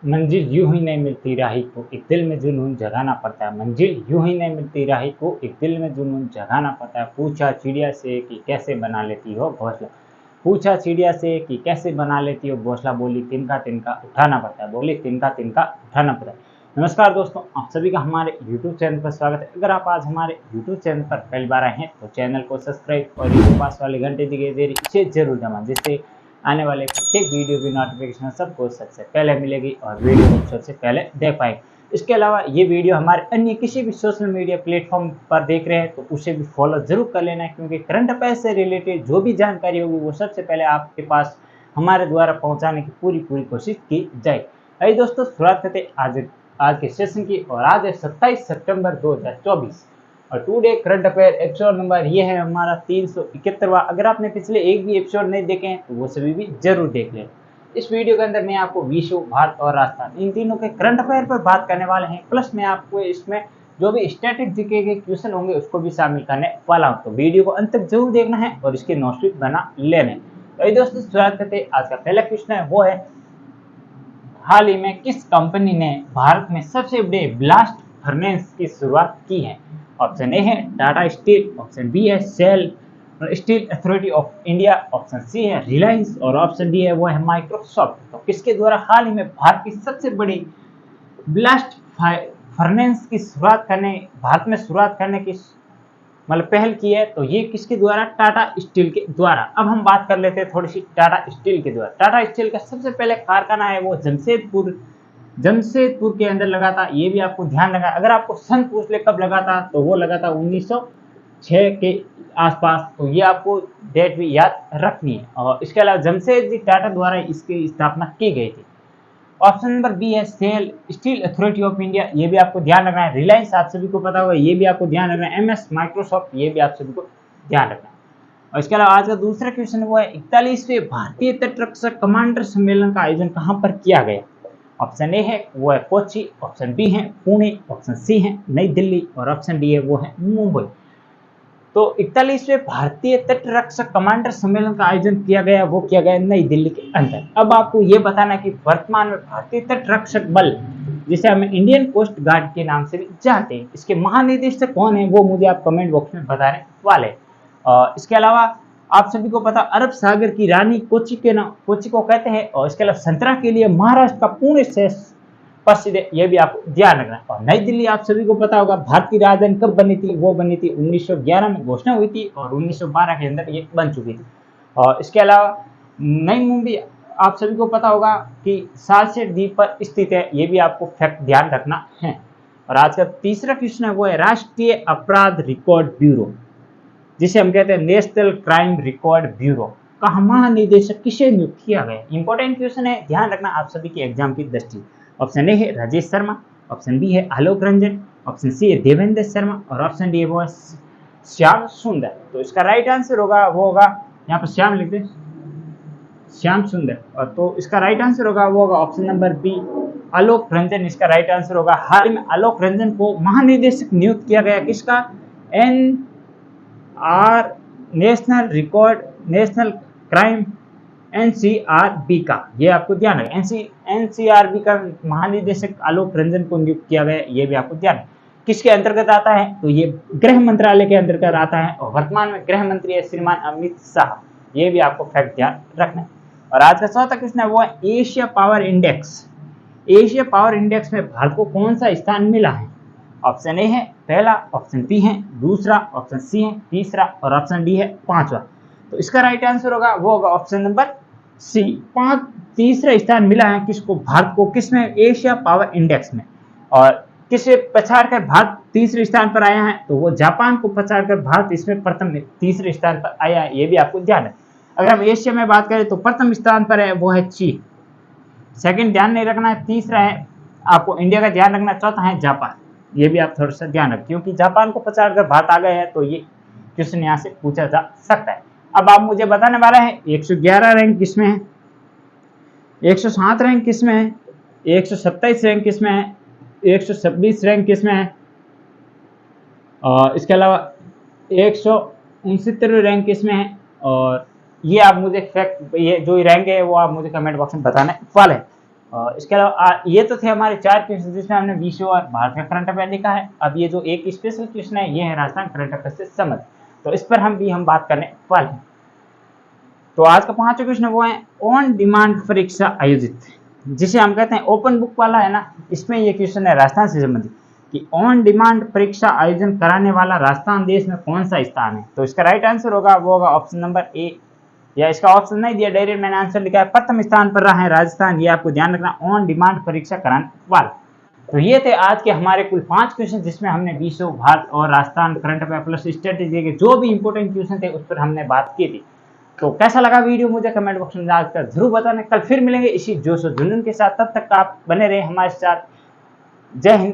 मंजिल यूं ही नहीं मिलती राही को, एक दिल में जुनून जगाना पड़ता है। मंजिल यूं ही नहीं मिलती राही को, एक दिल में जुनून जगाना पड़ता है। पूछा चिड़िया से कि कैसे बना लेती हो घोंसला, पूछा चिड़िया से कि कैसे बना लेती हो घोंसला, बोली तिनका तिनका उठाना पड़ता है, बोली तिनका तिनका उठाना पड़ता है। नमस्कार दोस्तों, आप सभी का हमारे YouTube चैनल पर स्वागत है। अगर आप आज हमारे YouTube चैनल पर पहली बार आए हैं तो चैनल को सब्सक्राइब और ये पास वाले घंटे दिखाई दे रही इसे जरूर दबाएं, जिससे आने वाले प्रत्येक वीडियो की नोटिफिकेशन सबको सबसे पहले मिलेगी और वीडियो को सबसे पहले देख पाएंगे। इसके अलावा ये वीडियो हमारे अन्य किसी भी सोशल मीडिया प्लेटफॉर्म पर देख रहे हैं तो उसे भी फॉलो जरूर कर लेना है, क्योंकि करंट अफेयर से रिलेटेड जो भी जानकारी होगी वो सबसे पहले आपके पास हमारे द्वारा पहुंचाने की पूरी कोशिश की जाएगी। आइए दोस्तों, शुरुआत करते आज के सेशन की। और आज है 27 सितंबर 2024 और today current affair episode number ये है हमारा 371वां। अगर आपने पिछले एक भी एपिसोड नहीं देखे हैं तो वो सभी भी जरूर देख लें। इस वीडियो के अंदर मैं आपको विश्व, भारत और राजस्थान इन तीनों के करंट अफेयर पर बात करने वाले हैं, प्लस मैं आपको इसमें जो भी स्टैटिक जीके के क्वेश्चन होंगे उसको भी शामिल करने वाला हूँ। तो वीडियो को अंत तक जरूर देखना है और इसके नोट्स बना लेने। तो दोस्तों, शुरुआत करते आज का पहला क्वेश्चन है वो है, हाल ही में किस कंपनी ने भारत में सबसे बड़े ब्लास्ट फर्नेस की शुरुआत की है? ऑप्शन ए है टाटा स्टील, ऑप्शन बी है SAIL steel authority of India, option C है रिलायंस और ऑप्शन डी है वो है माइक्रोसॉफ्ट। तो किसके द्वारा हाल ही में भारत की सबसे बड़ी ब्लास्ट फर्नेस की भारत में शुरुआत करने की पहल की है? तो ये किसके द्वारा? टाटा स्टील के द्वारा। अब हम बात कर लेते हैं थोड़ी सी टाटा स्टील के द्वारा। टाटा स्टील का सबसे पहले कारखाना है वो जमशेदपुर के अंदर लगा था। ये भी आपको ध्यान रखना। अगर आपको सन पूछ ले कब लगा था तो वो लगा था 1906 के आसपास। तो ये आपको डेट भी याद रखनी है। और इसके अलावा जमशेदजी टाटा द्वारा इसकी स्थापना की गई थी। ऑप्शन नंबर बी है SAIL steel authority of India, ये भी आपको ध्यान रखना है। रिलायंस आप सभी को पता होगा, ये भी आपको ध्यान रखना है। MS माइक्रोसॉफ्ट, ये भी आप सभी को ध्यान रखना है। और इसके अलावा आज का दूसरा क्वेश्चन वो है, 41वें भारतीय तटरक्षक कमांडर सम्मेलन का आयोजन कहां पर किया गया? ऑप्शन ए है वो है कोच्चि, ऑप्शन बी है पुणे, ऑप्शन सी है नई दिल्ली और ऑप्शन डी है वो है मुंबई। तो 41वें भारतीय तटरक्षक कमांडर सम्मेलन का आयोजन किया गया, वो किया गया नई दिल्ली के अंदर। अब आपको ये बताना कि वर्तमान में भारतीय तटरक्षक बल, जिसे हम इंडियन कोस्ट गार्ड के नाम से भी जानते हैं, इसके महानिदेशक कौन है वो मुझे आप कमेंट बॉक्स में बताने वाले। इसके अलावा आप सभी को पता, अरब सागर की रानी कोच्चि को कहते हैं। और इसके अलावा संतरा के लिए महाराष्ट्र का पुणे से प्रसिद्ध है, ये भी आपको ध्यान रखना है। और नई दिल्ली आप सभी को पता होगा, भारत की राजधानी कब बनी थी? वो बनी थी 1911 में घोषणा हुई थी और 1912 के अंदर ये बन चुकी थी। और इसके अलावा नई मुंबई आप सभी को पता होगा कि सालसेट द्वीप पर स्थित है, ये भी आपको फैक्ट ध्यान रखना है। और आज का तीसरा क्वेश्चन है वो है, राष्ट्रीय अपराध रिकॉर्ड ब्यूरो, जिसे हम कहते हैं नेशनल क्राइम रिकॉर्ड ब्यूरो का महानिदेशक किसे नियुक्त किया गया? इंपॉर्टेंट क्वेश्चन है, ध्यान रखना आप सभी की एग्जाम की दृष्टि। ऑप्शन ए है राजेश शर्मा, ऑप्शन बी है आलोक रंजन, ऑप्शन सी है देवेंद्र शर्मा और ऑप्शन डी है वो है श्याम सुंदर। तो इसका राइट आंसर होगा वो होगा, यहाँ पर श्याम लिखते हैं, श्याम सुंदर। और तो इसका राइट आंसर होगा वो होगा option number B Alok Ranjan, इसका राइट आंसर होगा। हाल में आलोक रंजन को महानिदेशक नियुक्त किया गया, किसका? नेशनल क्राइम NCRB का, ये आपको ध्यान है। NCRB का महानिदेशक आलोक रंजन को नियुक्त किया गया, ये भी आपको ध्यान है। किसके अंतर्गत आता है? तो ये गृह मंत्रालय के अंतर्गत आता है और वर्तमान में गृह मंत्री है श्रीमान अमित शाह, ये भी आपको फैक्ट ध्यान रखना है। और आज का चौथा क्वेश्चन है वो है, एशिया पावर इंडेक्स में भारत को कौन सा स्थान मिला है? ऑप्शन ए है पहला, ऑप्शन बी है दूसरा, ऑप्शन सी है तीसरा और ऑप्शन डी है पांचवा। तो इसका राइट आंसर होगा वो होगा ऑप्शन नंबर सी, तीसरा स्थान मिला है किसको? भारत को। किसमें? एशिया पावर इंडेक्स में। और किसे पछाड़कर भारत तीसरे स्थान पर आया है? तो वो जापान को पछाड़कर भारत इसमें तीसरे स्थान पर आया है, ये भी आपको ध्यान है। अगर हम एशिया में बात करें तो प्रथम स्थान पर है वो है चीन, सेकंड ध्यान नहीं रखना है, तीसरा है आपको इंडिया का ध्यान रखना, चौथा है जापान, ये भी आप थोड़ा सा ध्यान रखें, क्योंकि जापान को पछाड़कर भारत आ गए हैं तो ये क्वेश्चन यहाँ से पूछा जा सकता है। अब आप मुझे बताने वाला है 111 रैंक किसमें है, 107 रैंक किसमें है, 127 रैंक किसमें है, 126 रैंक किसमें है, और इसके अलावा 169 रैंक किसमें है। और ये आप मुझे फैक्ट, ये जो रैंक है वो आप मुझे कमेंट बॉक्स में बताने वाले हैं। इसके अलावा ये तो थे हमारे 4 क्वेश्चन जिसमें हमने विश्व और भारत का करंट अफेयर लिखा है। अब ये जो एक स्पेशल क्वेश्चन है ये है राजस्थान करंट अफेयर से समझ, तो इस पर हम बात करने वाले हैं। तो आज का 5वां क्वेश्चन वो है ऑन डिमांड परीक्षा आयोजित, जिसे हम कहते हैं ओपन बुक वाला है ना, इसमें ये क्वेश्चन है राजस्थान से संबंधित कि ऑन डिमांड परीक्षा आयोजन कराने वाला राजस्थान देश में कौन सा स्थान है। तो इसका राइट आंसर होगा वो होगा ऑप्शन नंबर ए, या इसका ऑप्शन नहीं दिया डायरेक्ट मैंने आंसर लिखा है, प्रथम स्थान पर रहा है राजस्थान। ये आपको ध्यान रखना, ऑन डिमांड परीक्षा कराने वाला। तो ये थे आज के हमारे कुल 5 क्वेश्चन जिसमें हमने विश्व, भारत और Rajasthan current affair plus strategy के जो भी इंपॉर्टेंट क्वेश्चन थे उस पर हमने बात की थी। तो कैसा लगा वीडियो मुझे कमेंट बॉक्स में जाकर जरूर बताना। कल फिर मिलेंगे इसी जोश और जुनून के साथ, तब तक आप बने रहे हमारे साथ। जय हिंद,